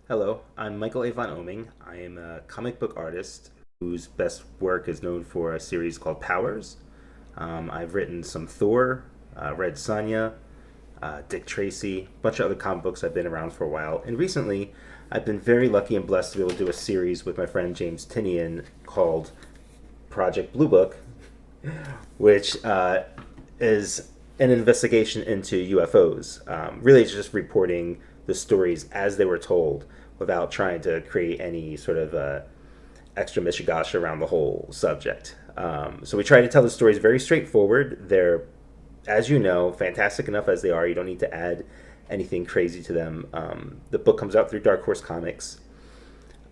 Hello, I'm Michael A. von Oeming. I am a comic book artist whose best work is known for a series called Powers. I've written some Thor, Red Sonja, Dick Tracy, a bunch of other comic books. I've been around for a while. And recently, I've been very lucky and blessed to be able to do a series with my friend James Tinian called Project Blue Book, which is an investigation into UFOs. Really, it's just reporting the stories as they were told without trying to create any sort of extra mishigash around the whole subject. So we try to tell the stories very straightforward. They're, as you know, fantastic enough as they are. You don't need to add anything crazy to them. The book comes out through Dark Horse Comics.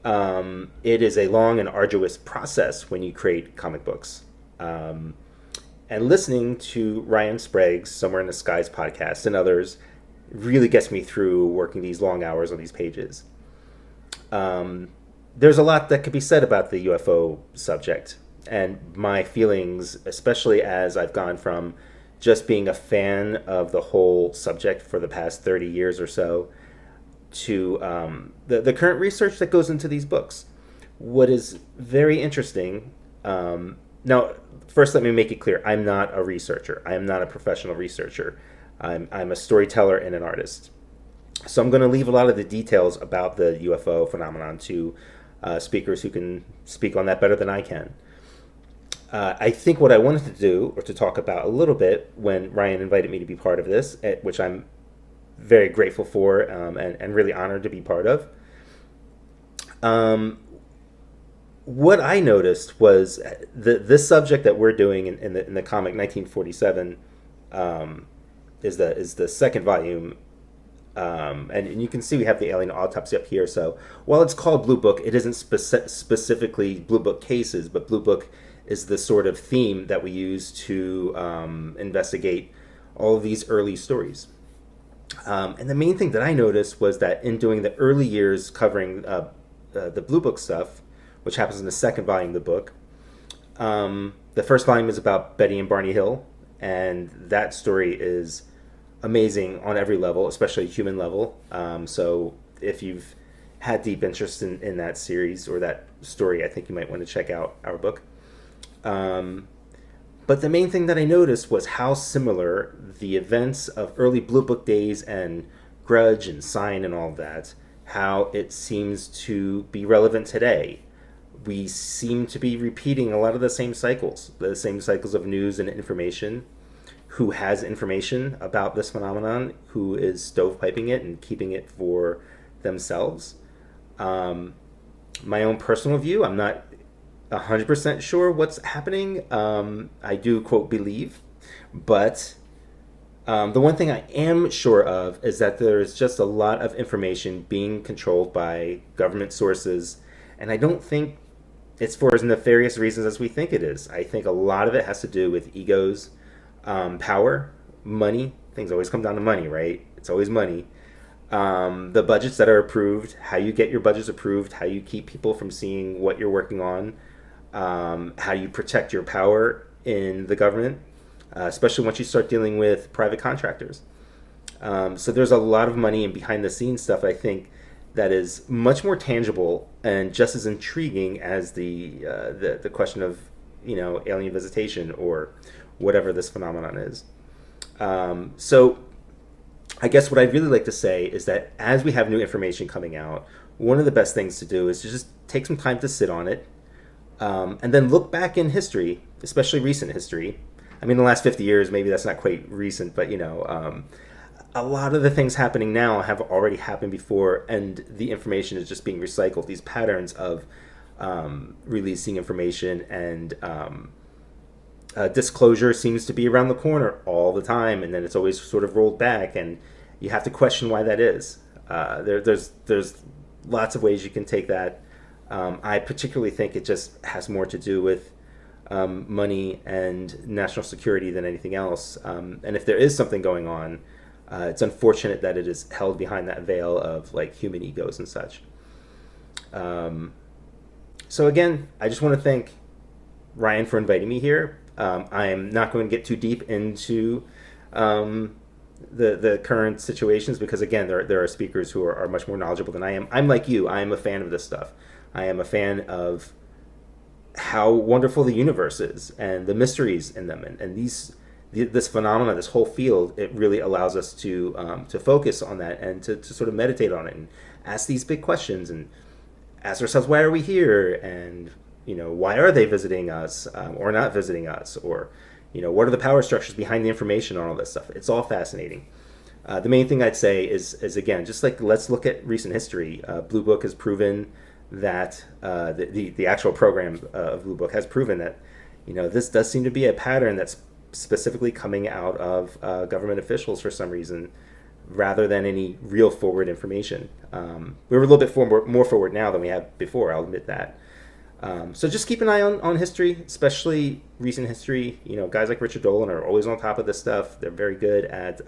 It is a long and arduous process when you create comic books. And listening to Ryan Sprague's Somewhere in the Skies podcast and others really gets me through working these long hours on these pages. There's a lot that could be said about the UFO subject and my feelings, especially as I've gone from just being a fan of the whole subject for the past 30 years or so to the current research that goes into these books. What is very interesting, now, first let me make it clear, I'm not a researcher. I am not a professional researcher. I'm a storyteller and an artist. So I'm going to leave a lot of the details about the UFO phenomenon to speakers who can speak on that better than I can. I think what I wanted to do, or to talk about a little bit, when Ryan invited me to be part of this, which I'm very grateful for and really honored to be part of, what I noticed was this subject that we're doing in the comic 1947 is the second volume. And you can see we have the alien autopsy up here. So while it's called Blue Book, it isn't specifically Blue Book cases, but Blue Book is the sort of theme that we use to investigate all of these early stories. And the main thing that I noticed was that in doing the early years covering the Blue Book stuff, which happens in the second volume of the book, the first volume is about Betty and Barney Hill, and that story is amazing on every level, especially human level. So if you've had deep interest in that series or that story, I think you might want to check out our book. But the main thing that I noticed was how similar the events of early Blue Book days and Grudge and Sign and all of that, how it seems to be relevant today. We seem to be repeating a lot of the same cycles of news and information. Who has information about this phenomenon, who is stovepiping it and keeping it for themselves. My own personal view, I'm not 100% sure what's happening. I do, quote, believe. But the one thing I am sure of is that there is just a lot of information being controlled by government sources. And I don't think it's for as nefarious reasons as we think it is. I think a lot of it has to do with egos, power, money. Things always come down to money, right? It's always money. The budgets that are approved, how you get your budgets approved, how you keep people from seeing what you're working on, how you protect your power in the government, especially once you start dealing with private contractors. So there's a lot of money and behind the scenes stuff, I think, that is much more tangible and just as intriguing as the question of alien visitation or whatever this phenomenon is. So I guess what I'd really like to say is that as we have new information coming out, one of the best things to do is to just take some time to sit on it, and then look back in history, especially recent history. I mean, the last 50 years, maybe that's not quite recent, but a lot of the things happening now have already happened before, and the information is just being recycled. These patterns of releasing information and disclosure seems to be around the corner all the time, and then it's always sort of rolled back, and you have to question why that is. There's lots of ways you can take that. I particularly think it just has more to do with money and national security than anything else. And if there is something going on, it's unfortunate that it is held behind that veil of like human egos and such. So again, I just want to thank Ryan for inviting me here. I'm not going to get too deep into the current situations, because again, there are speakers who are much more knowledgeable than I am. I'm like you. I am a fan of this stuff. I am a fan of how wonderful the universe is and the mysteries in them, and this phenomena, this whole field. It really allows us to focus on that and to sort of meditate on it and ask these big questions and ask ourselves, why are we here, and why are they visiting us, or not visiting us, or what are the power structures behind the information on all this stuff. It's all fascinating. The main thing I'd say is again, just like, let's look at recent history. Blue Book has proven that the actual program of Blue Book has proven that this does seem to be a pattern that's specifically coming out of government officials for some reason, rather than any real forward information. We're a little bit more forward now than we have before. I'll admit that. So just keep an eye on history, especially recent history. Guys like Richard Dolan are always on top of this stuff. They're very good at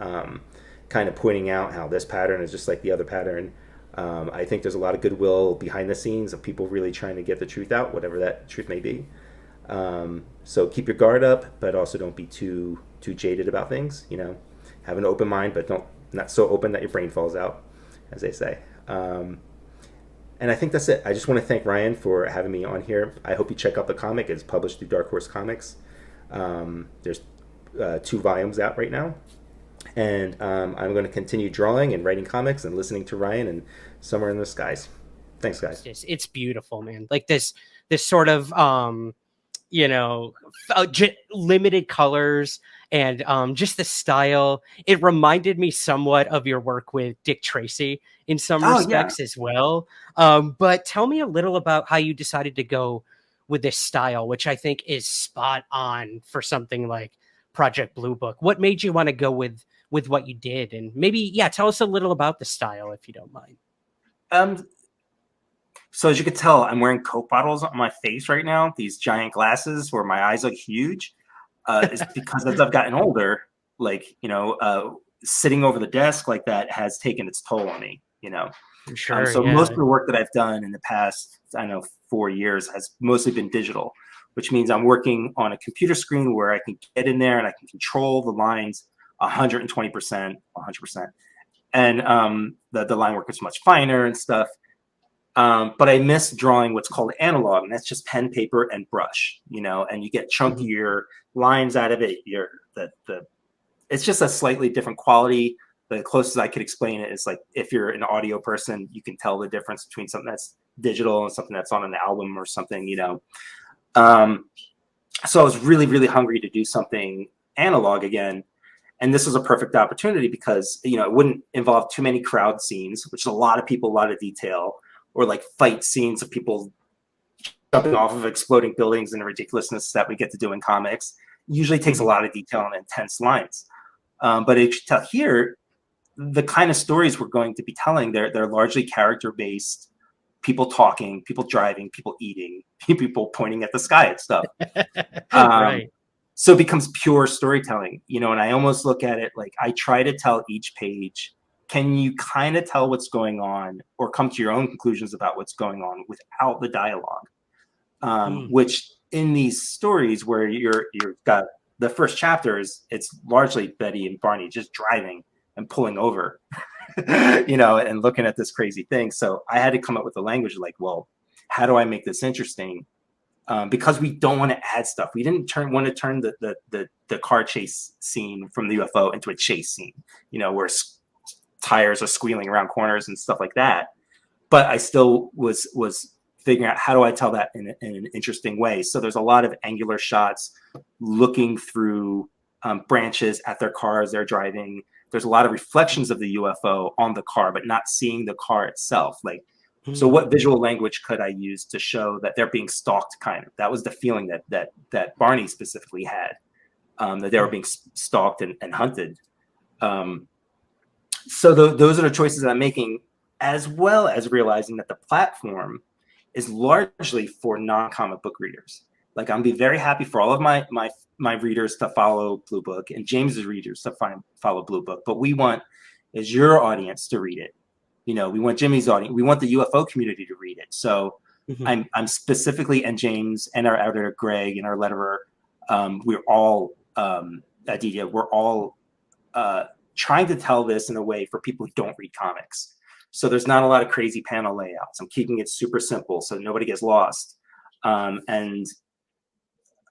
kind of pointing out how this pattern is just like the other pattern. I think there's a lot of goodwill behind the scenes of people really trying to get the truth out, whatever that truth may be. So keep your guard up, but also don't be too jaded about things. Have an open mind, but not so open that your brain falls out, as they say. And I think that's it. I just want to thank Ryan for having me on here. I hope you check out the comic. It's published through Dark Horse Comics. There's 2 volumes out right now. And I'm going to continue drawing and writing comics and listening to Ryan and Somewhere in the Skies. Thanks, guys. It's beautiful, man. Like this sort of limited colors and just the style. It reminded me somewhat of your work with Dick Tracy in some respects as well. But tell me a little about how you decided to go with this style, which I think is spot on for something like Project Blue Book. What made you want to go with what you did? And maybe, tell us a little about the style, if you don't mind. So as you can tell, I'm wearing Coke bottles on my face right now. These giant glasses where my eyes look huge. It's because as I've gotten older, sitting over the desk like that has taken its toll on me. Sure. So most of the work that I've done in the past, 4 years has mostly been digital, which means I'm working on a computer screen where I can get in there and I can control the lines 120%, 100%. And the line work is much finer and stuff. But I miss drawing what's called analog, and that's just pen, paper, and brush, and you get chunkier lines out of it. It's just a slightly different quality. The closest I could explain it is like, if you're an audio person, you can tell the difference between something that's digital and something that's on an album or something, So I was really, really hungry to do something analog again. And this was a perfect opportunity because, it wouldn't involve too many crowd scenes, which is a lot of people, a lot of detail, or like fight scenes of people jumping off of exploding buildings and the ridiculousness that we get to do in comics. Usually takes a lot of detail and intense lines. But as you tell here, the kind of stories we're going to be telling, they're largely character-based, people talking, people driving, people eating, people pointing at the sky and stuff. Right. So it becomes pure storytelling, and I almost look at it like I try to tell each page, can you kind of tell what's going on or come to your own conclusions about what's going on without the dialogue? Which in these stories where you've got the first chapters, it's largely Betty and Barney just driving and pulling over, and looking at this crazy thing. So I had to come up with a language like, well, how do I make this interesting? Because we don't want to add stuff. We didn't want to turn the car chase scene from the UFO into a chase scene, where tires are squealing around corners and stuff like that. But I still was figuring out, how do I tell that in an interesting way? So there's a lot of angular shots looking through branches at their cars they're driving. There's a lot of reflections of the UFO on the car, but not seeing the car itself. So what visual language could I use to show that they're being stalked? Kind of, that was the feeling that Barney specifically had, that they were being stalked and hunted. So those are the choices that I'm making, as well as realizing that the platform is largely for non-comic book readers. Like, I'm be very happy for all of my readers to follow Blue Book and James's readers to follow Blue Book. But we want is your audience to read it. We want Jimmy's audience. We want the UFO community to read it. So I'm specifically, and James and our editor Greg and our letterer, we're all Aditya. We're all trying to tell this in a way for people who don't read comics. So there's not a lot of crazy panel layouts. I'm keeping it super simple so nobody gets lost. And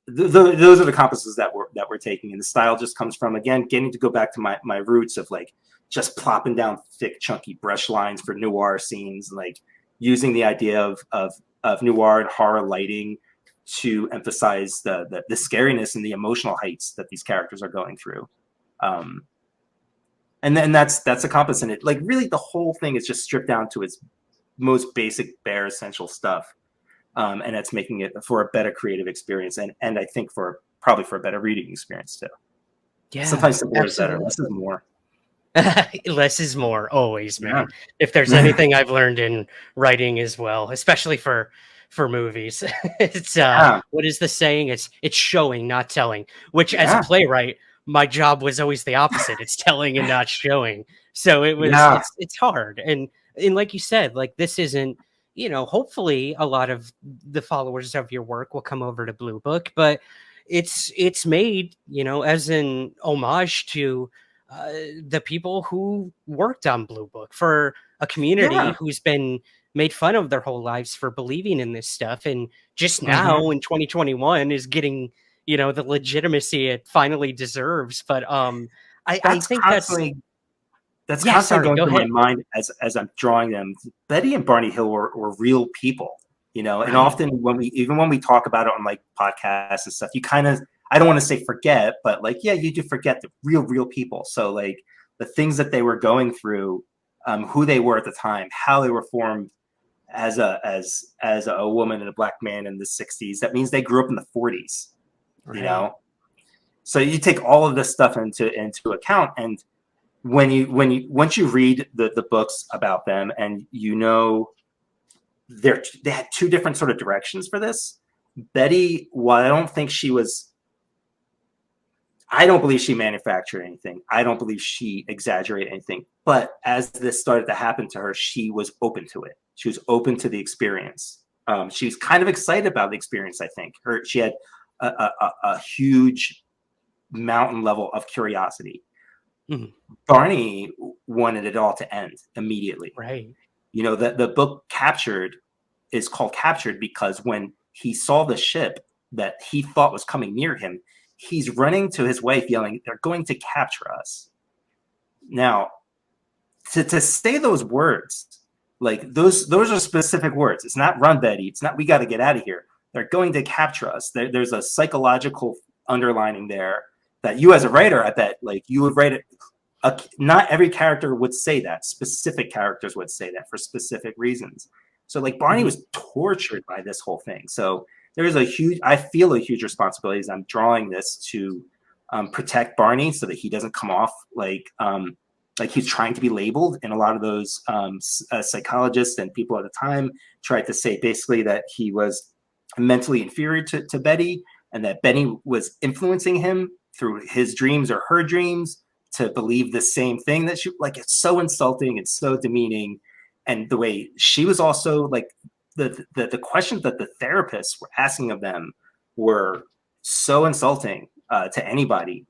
those are the compasses that we're taking. And the style just comes from, again, getting to go back to my roots of like just plopping down thick, chunky brush lines for noir scenes, like using the idea of noir and horror lighting to emphasize the scariness and the emotional heights that these characters are going through. And then that's a compass in it. Like really the whole thing is just stripped down to its most basic, bare, essential stuff. And that's making it for a better creative experience. And I think probably for a better reading experience too. Yeah, sometimes simpler is better. Less is more. Less is more, always, man. Yeah. If there's anything I've learned in writing as well, especially for movies, it's what is the saying? It's showing, not telling. Which, as a playwright, my job was always the opposite. It's telling and not showing. So it was it's hard. And like you said, like this isn't, you know, hopefully a lot of the followers of your work will come over to Blue Book, but it's made, you know, as an homage to the people who worked on Blue Book, for a community who's been made fun of their whole lives for believing in this stuff, and just now in 2021 is getting, you know, the legitimacy it finally deserves. But I think that's constantly going through my mind as I'm drawing them. Betty and Barney Hill were real people, you know, and often when we talk about it on like podcasts and stuff, you kind of, I don't want to say forget, but like, yeah, you do forget the real people. So like the things that they were going through, who they were at the time, how they were formed as a woman and a black man in the 60s. That means they grew up in the 40s, you know? So you take all of this stuff into account. And once you read the books about them, and you know, they had two different sort of directions for this. Betty, while I don't believe she manufactured anything. I don't believe she exaggerated anything. But as this started to happen to her, she was open to it. She was open to the experience. She was kind of excited about the experience, I think. She had a huge mountain level of curiosity. Barney wanted it all to end immediately. Right. You know, the book is called Captured because when he saw the ship that he thought was coming near him, he's running to his wife yelling, "They're going to capture us." Now, to say those words, like those are specific words. It's not "run, Betty." It's not "we got to get out of here." They're going to capture us. There's a psychological underlining there that you as a writer, I bet, like you would write it. Not every character would say that. Specific characters would say that for specific reasons. So like Barney was tortured by this whole thing. So I feel a huge responsibility as I'm drawing this to protect Barney so that he doesn't come off like he's trying to be labeled. And a lot of those psychologists and people at the time tried to say basically that he was mentally inferior to Betty, and that Betty was influencing him through his dreams or her dreams to believe the same thing that she, like, it's so insulting and so demeaning. And the way she was also like the questions that the therapists were asking of them were so insulting to anybody.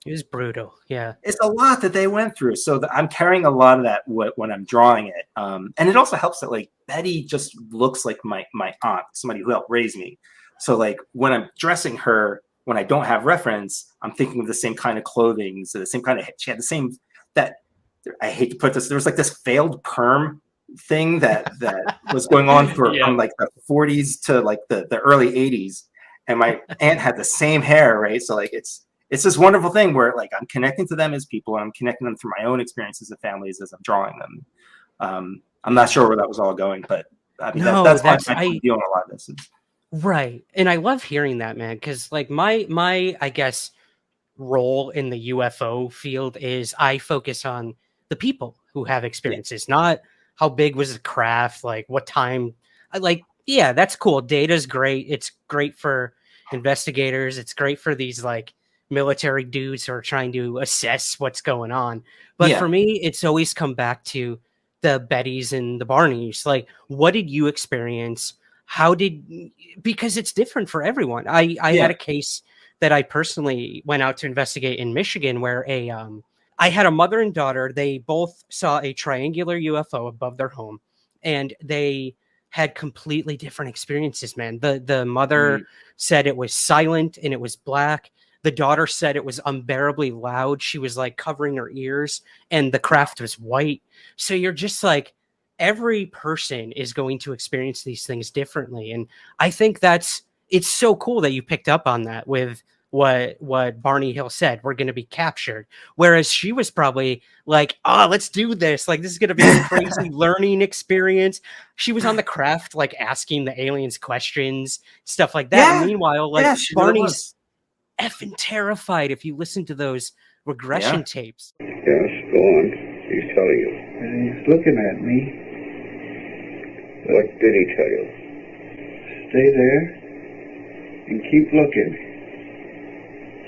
It was brutal. Yeah. It's a lot that they went through. So I'm carrying a lot of that when I'm drawing it. And it also helps that like Betty just looks like my aunt, somebody who helped raise me. So like when I'm dressing her, when I don't have reference, I'm thinking of the same kind of clothing. So the same kind of, she had the same, that I hate to put this, there was like this failed perm thing that was going on from like the 40s to like the early 80s. And my aunt had the same hair, right? So like it's this wonderful thing where like I'm connecting to them as people, and I'm connecting them through my own experiences and families as I'm drawing them. I'm not sure where that was all going, but I mean, that's why I'm dealing a lot of this. Right. And I love hearing that, man, because like my I guess role in the UFO field is I focus on the people who have experiences, not how big was the craft, like what time. Yeah, that's cool. Data's great. It's great for investigators. It's great for these like military dudes who are trying to assess what's going on. But for me, it's always come back to the Bettys and the Barneys. Like, what did you experience? Because it's different for everyone. I had a case that I personally went out to investigate in Michigan where I had a mother and daughter. They both saw a triangular UFO above their home, and they had completely different experiences, man. The mother said it was silent and it was black. The daughter said it was unbearably loud. She was like covering her ears, and the craft was white. So you're just like, every person is going to experience these things differently. And I think it's so cool that you picked up on that with what Barney Hill said. We're going to be captured. Whereas she was probably like, oh, let's do this. Like, this is going to be a crazy learning experience. She was on the craft, like asking the aliens questions, stuff like that. And meanwhile, like Barney's effing terrified if you listen to those regression tapes. Yes, go on. He's telling you. And he's looking at me. What did he tell you? Stay there and keep looking.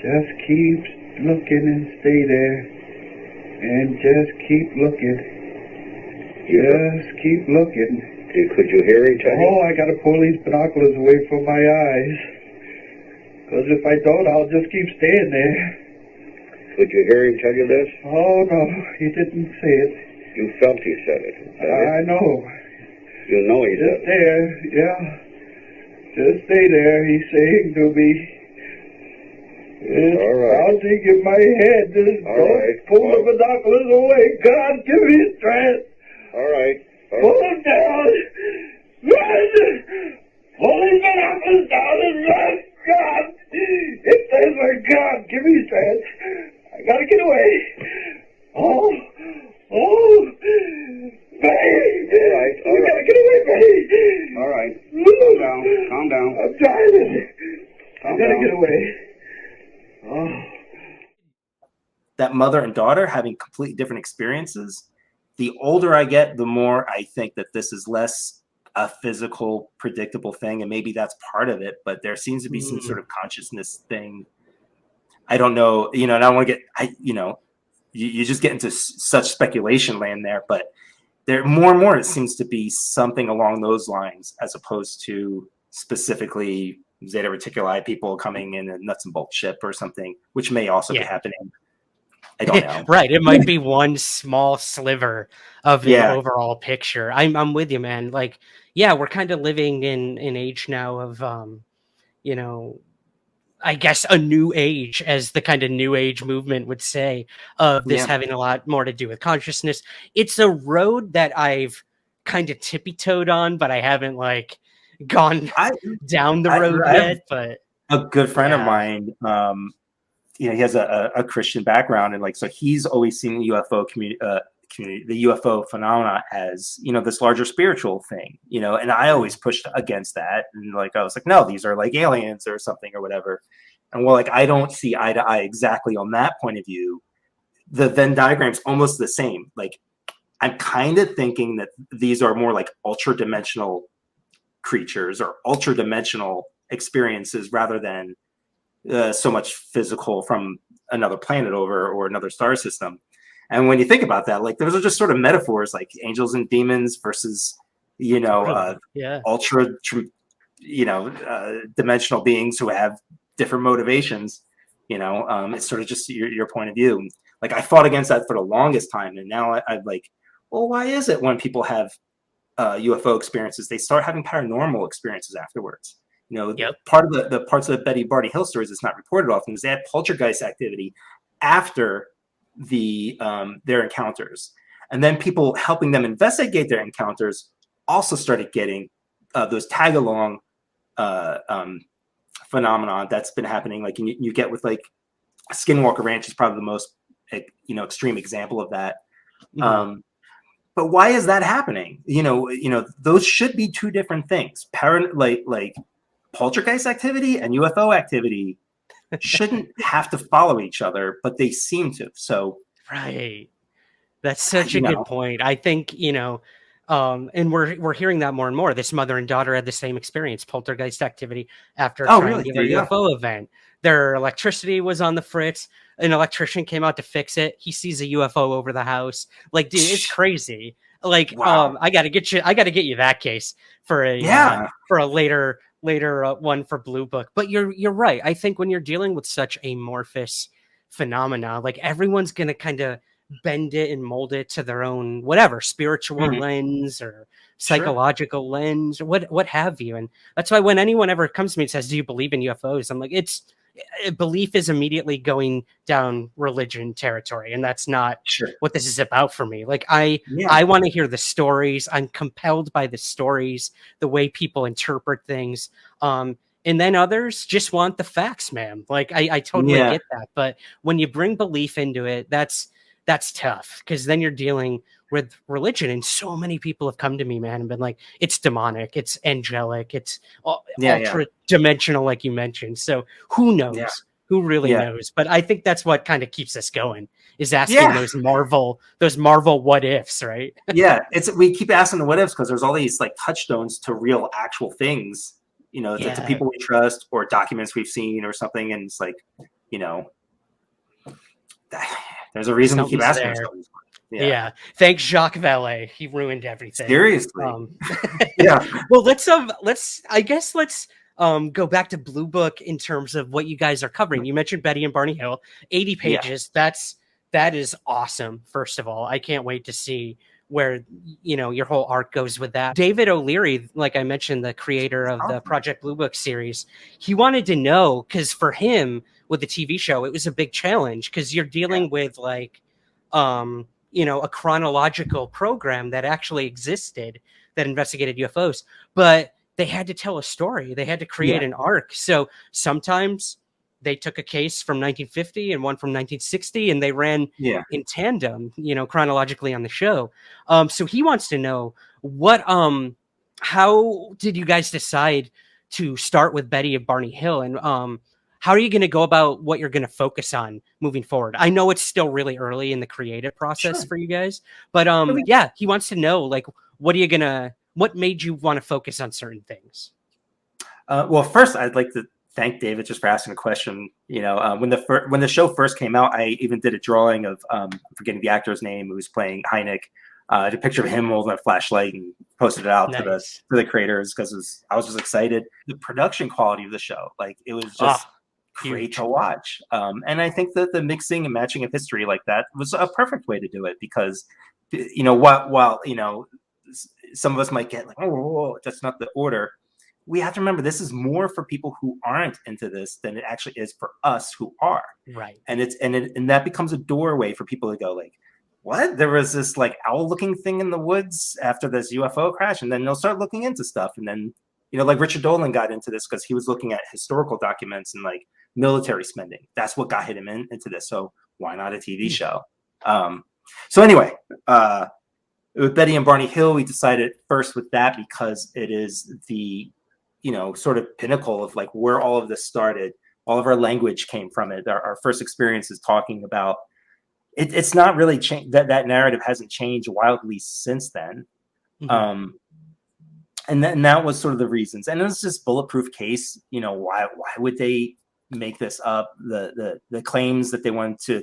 Just keep looking and stay there. And just keep looking. Just keep looking. Could you hear him tell you? Oh, I gotta pull these binoculars away from my eyes. Because if I don't, I'll just keep staying there. Could you hear him tell you this? Oh, no, he didn't say it. You felt he said it. I know. You know he said Just there, yeah. Just stay there, he's saying to me. It's all right. pounding in my head. Just All don't right. pull the binoculars away. God, give me strength. All right. Pull them down. Run! Pull these binoculars down and run. God! It says, my God, give me strength. I gotta get away. Oh! Babe! All right. You gotta get away, babe! All right. Calm down. Calm down. I'm trying. I gotta down. get away. Oh. That mother and daughter having completely different experiences. The older I get, the more I think that this is less a physical, predictable thing, and maybe that's part of it. But there seems to be some sort of consciousness thing. I don't know, and I don't want to get, you just get into such speculation land there. But there more and more, it seems to be something along those lines, as opposed to specifically Zeta Reticuli people coming in a nuts and bolts ship or something, which may also be happening. I don't know. Right. It might be one small sliver of the overall picture. I'm with you, man. Like, yeah, we're kind of living in an age now of, I guess a new age, as the kind of new age movement would say, of this having a lot more to do with consciousness. It's a road that I've kind of tippy-toed on, but I haven't like gone down the road yet. But a good friend of mine, he has a Christian background, and so he's always seen the UFO community, the UFO phenomena as this larger spiritual thing, and I always pushed against that, and I was like, no, these are like aliens or something or whatever, and I don't see eye to eye exactly on that point of view. The Venn diagram's almost the same. I'm kind of thinking that these are more like ultra dimensional creatures or ultra dimensional experiences rather than so much physical from another planet over or another star system. And when you think about that, those are just sort of metaphors, like angels and demons versus, ultra, dimensional beings who have different motivations. It's sort of just your point of view. I fought against that for the longest time, and now I'm like, well, why is it when people have UFO experiences, they start having paranormal experiences afterwards? Part of the parts of the Barney Hill stories that's not reported often is they had poltergeist activity after their encounters, and then people helping them investigate their encounters also started getting those tag along phenomenon that's been happening. You get with Skinwalker Ranch is probably the most extreme example of that. But why is that happening? Those should be two different things. Poltergeist activity and UFO activity shouldn't have to follow each other, but they seem to. So, right. That's such a good point. I think, and we're hearing that more and more. This mother and daughter had the same experience, poltergeist activity after a triangular UFO event. Their electricity was on the fritz. An electrician came out to fix it. He sees a UFO over the house. Dude, it's crazy. Wow. I gotta get you that case for a later one for Blue Book. But you're right. I think when you're dealing with such amorphous phenomena. Like everyone's going to kind of bend it and mold it to their own whatever spiritual lens or psychological lens or what have you. And that's why when anyone ever comes to me and says, do you believe in UFOs? I'm like, belief is immediately going down religion territory, and that's not what this is about for me. Like I want to hear the stories. I'm compelled by the stories, the way people interpret things. And then others just want the facts, man. Like I totally get that. But when you bring belief into it, that's tough, because then you're dealing with religion. And so many people have come to me, man, and been like, it's demonic, it's angelic, it's ultra dimensional, like you mentioned. So who knows? Who really knows? But I think that's what kind of keeps us going, is asking those Marvel what ifs, right? We keep asking the what ifs because there's all these like touchstones to real actual things, you know, to people we trust or documents we've seen or something. And it's like, you know, there's a reason we keep asking ourselves. Thanks Jacques Vallée. He ruined everything. Seriously. Well, let's go back to Blue Book in terms of what you guys are covering. You mentioned Betty and Barney Hill, 80 pages. That is awesome. First of all, I can't wait to see where, you know, your whole arc goes with that. David O'Leary, like I mentioned, the creator of the Project Blue Book series, he wanted to know, because for him with the TV show, it was a big challenge, because you're dealing with like, you know, a chronological program that actually existed that investigated UFOs, but they had to tell a story. They had to create an arc. So sometimes they took a case from 1950 and one from 1960, and they ran in tandem, you know, chronologically on the show. So he wants to know how did you guys decide to start with Betty and Barney Hill, and how are you going to go about what you're going to focus on moving forward? I know it's still really early in the creative process for you guys, but he wants to know, like, what made you want to focus on certain things? Well, first, I'd like to thank David just for asking a question. You know, when the show first came out, I even did a drawing of I'm forgetting the actor's name who was playing Hynek. A picture of him holding a flashlight and posted it out to the creators, because I was just excited. The production quality of the show, like, it was just great to watch. And I think that the mixing and matching of history like that was a perfect way to do it, because, you know, while you know, some of us might get like, oh, that's not the order. We have to remember, this is more for people who aren't into this than it actually is for us who are. Right. And that becomes a doorway for people to go like, what? There was this like owl-looking thing in the woods after this UFO crash, and then they'll start looking into stuff. And then, you know, like Richard Dolan got into this because he was looking at historical documents and like military spending. That's what got him into this. So why not a TV show? So anyway, with Betty and Barney Hill, we decided first with that because it is the, you know, sort of pinnacle of like where all of this started. All of our language came from it. Our first experience is talking about it. It's not really changed. That narrative hasn't changed wildly since then. And that was sort of the reasons. And it was just bulletproof case. You know, why would they make this up? The claims that they wanted to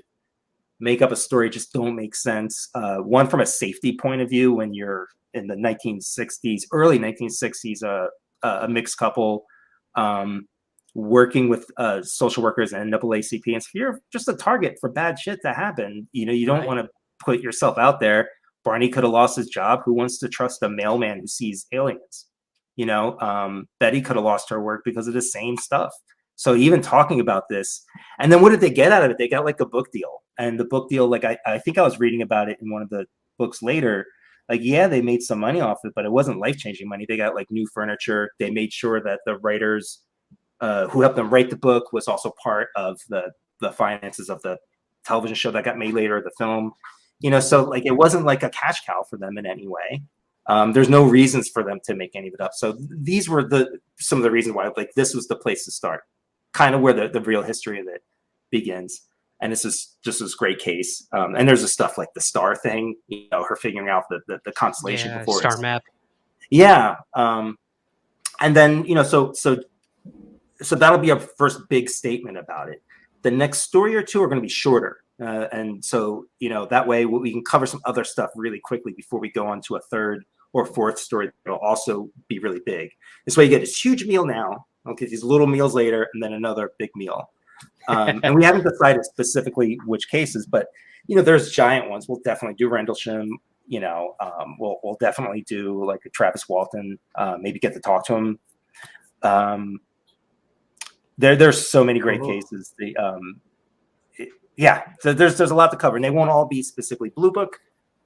make up a story just don't make sense. One, from a safety point of view, when you're in the 1960s, early 1960s, a mixed couple working with social workers and NAACP, and so you're just a target for bad shit to happen. You know, you don't want to put yourself out there. Barney could have lost his job. Who wants to trust a mailman who sees aliens? You know, Betty could have lost her work because of the same stuff. So even talking about this, and then what did they get out of it? They got like a book deal, and the book deal, like I think I was reading about it in one of the books later. Like, yeah, they made some money off it, but it wasn't life-changing money. They got like new furniture. They made sure that the writers who helped them write the book was also part of the finances of the television show that got made later, the film. You know, so like it wasn't like a cash cow for them in any way. There's no reasons for them to make any of it up. So these were some of the reasons why like this was the place to start, kind of where the real history of it begins. And this is just this great case. And there's the stuff like the star thing, you know, her figuring out the constellation before star map. Yeah. And then, you know, so that'll be our first big statement about it. The next story or two are going to be shorter. And so, you know, that way we can cover some other stuff really quickly before we go on to a third or fourth story that'll also be really big. This way you get this huge meal now, okay, these little meals later, and then another big meal. And we haven't decided specifically which cases, but there's giant ones. We'll definitely do Rendlesham. We'll definitely do like a Travis Walton. Maybe get to talk to him. There's so many great cases. So there's a lot to cover, and they won't all be specifically Blue Book,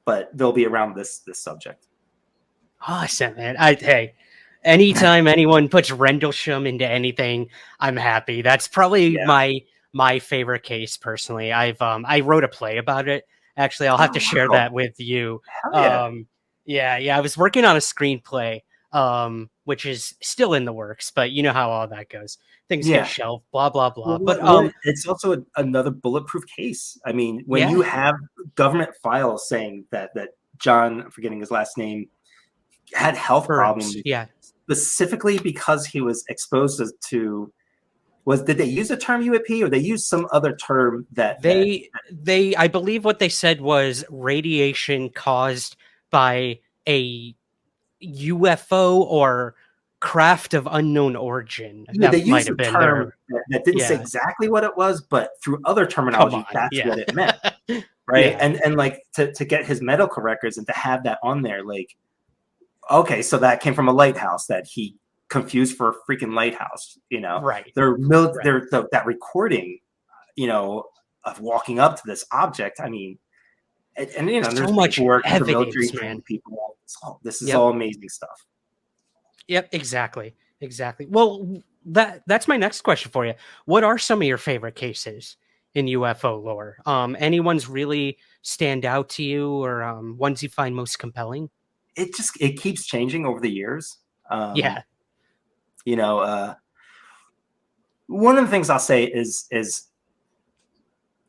but they'll be around this subject. Awesome, man. Hey, anytime anyone puts Rendlesham into anything, I'm happy. That's probably my favorite case personally. I wrote a play about it. Actually, I'll have to share that with you. I was working on a screenplay, which is still in the works, but you know how all that goes. Things get shelved, blah blah blah. But it's also another bulletproof case. I mean, when you have government files saying that John, I'm forgetting his last name, had health problems, specifically because he was exposed to. Did they use the term UAP, or they used some other term that I believe what they said was radiation caused by a UFO or craft of unknown origin. They used a term that didn't say exactly what it was, but through other terminology, that's what it meant, right? And like to get his medical records and to have that on there, like, okay, so that came from a lighthouse that he confused for a freaking lighthouse, right? That recording, of walking up to this object. I mean, and there's so much work for evidence, military man. People. This is all amazing stuff. Yep, exactly. Well, that's my next question for you. What are some of your favorite cases in UFO lore? Any ones really stand out to you, or ones you find most compelling? It keeps changing over the years. One of the things I'll say is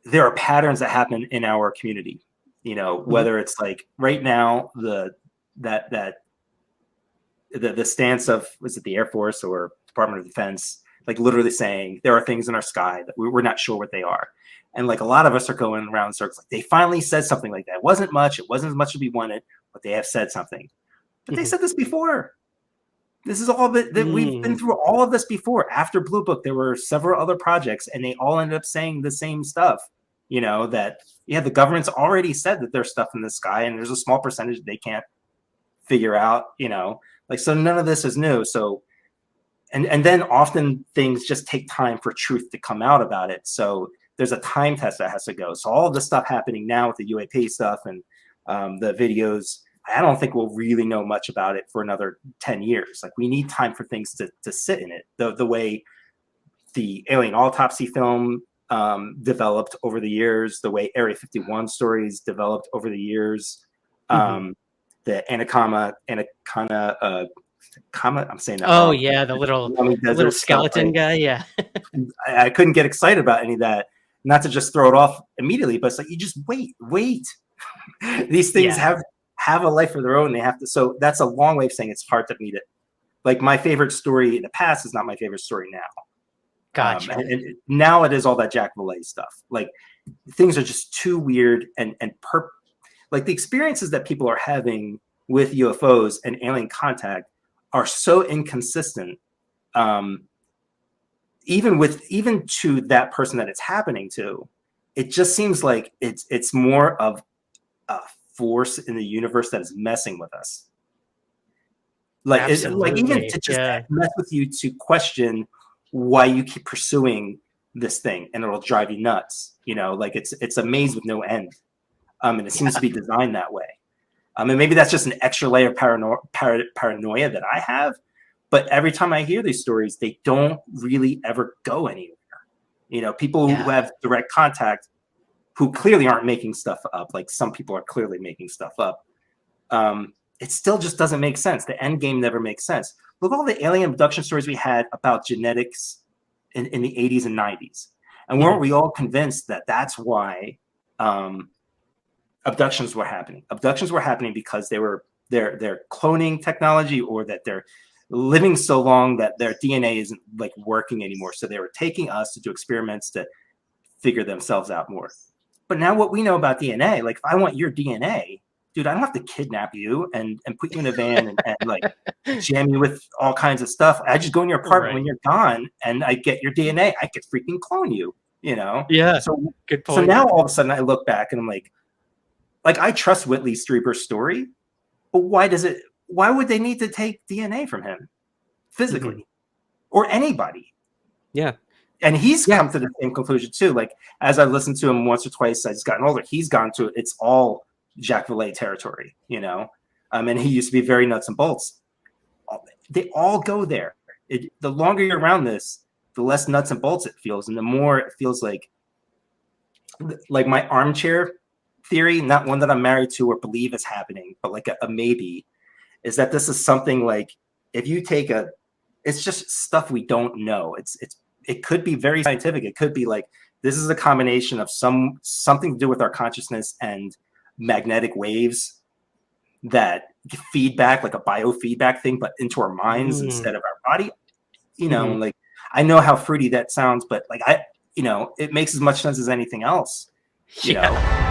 there are patterns that happen in our community. Whether it's like right now the stance of, was it the Air Force or Department of Defense, like literally saying there are things in our sky that we're not sure what they are. And like a lot of us are going around in circles. Like they finally said something like that. It wasn't as much as we wanted, but they have said something. But they said this before. This is all that we've been through all of this before. After Blue Book, there were several other projects, and they all ended up saying the same stuff. That the government's already said that there's stuff in the sky, and there's a small percentage they can't figure out. So none of this is new. So, and then often things just take time for truth to come out about it. So there's a time test that has to go. So all of this stuff happening now with the UAP stuff and the videos, I don't think we'll really know much about it for another 10 years. Like we need time for things to sit in it. The way the alien autopsy film developed over the years, the way Area 51 stories developed over the years, the Anaconda, I'm saying that. Oh yeah, the little skeleton guy. Yeah, I couldn't get excited about any of that. Not to just throw it off immediately, but it's like you just wait. These things have a life of their own. They have to. So that's a long way of saying it's hard to meet it. Like my favorite story in the past is not my favorite story now. Gotcha. And now it is all that Jack Valet stuff. Like things are just too weird like the experiences that people are having with UFOs and alien contact are so inconsistent. Even to that person that it's happening to, it just seems like it's more of a force in the universe that is messing with us. Like even to just mess with you to question why you keep pursuing this thing, and it'll drive you nuts. Like it's a maze with no end. And it seems to be designed that way. And maybe that's just an extra layer of paranoia that I have. But every time I hear these stories, they don't really ever go anywhere. People who have direct contact, who clearly aren't making stuff up, like some people are clearly making stuff up. It still just doesn't make sense. The end game never makes sense. Look at all the alien abduction stories we had about genetics in the 80s and 90s. And weren't we all convinced that that's why abductions were happening? Abductions were happening because they're cloning technology, or that they're living so long that their DNA isn't like working anymore. So they were taking us to do experiments to figure themselves out more. But now what we know about DNA, like if I want your DNA, dude, I don't have to kidnap you and put you in a van and like jam you with all kinds of stuff. I just go in your apartment when you're gone, and I get your DNA. I could freaking clone you, you know? Yeah. So, Good point. so now all of a sudden I look back and I'm like I trust Whitley Strieber's story, but why would they need to take DNA from him physically or anybody? Yeah. And he's come to the same conclusion too. Like, as I've listened to him once or twice as he's gotten older, he's gone to it's all Jacques Vallée territory, you know? And he used to be very nuts and bolts. They all go there. The longer you're around this, the less nuts and bolts it feels, and the more it feels like my armchair theory, not one that I'm married to or believe is happening, but like a maybe, is that this is something like, if you take it's just stuff we don't know. It could be very scientific. It could be like, this is a combination of something to do with our consciousness and magnetic waves that feedback, like a biofeedback thing, but into our minds instead of our body. You know, like, I know how fruity that sounds, but like it makes as much sense as anything else. You know.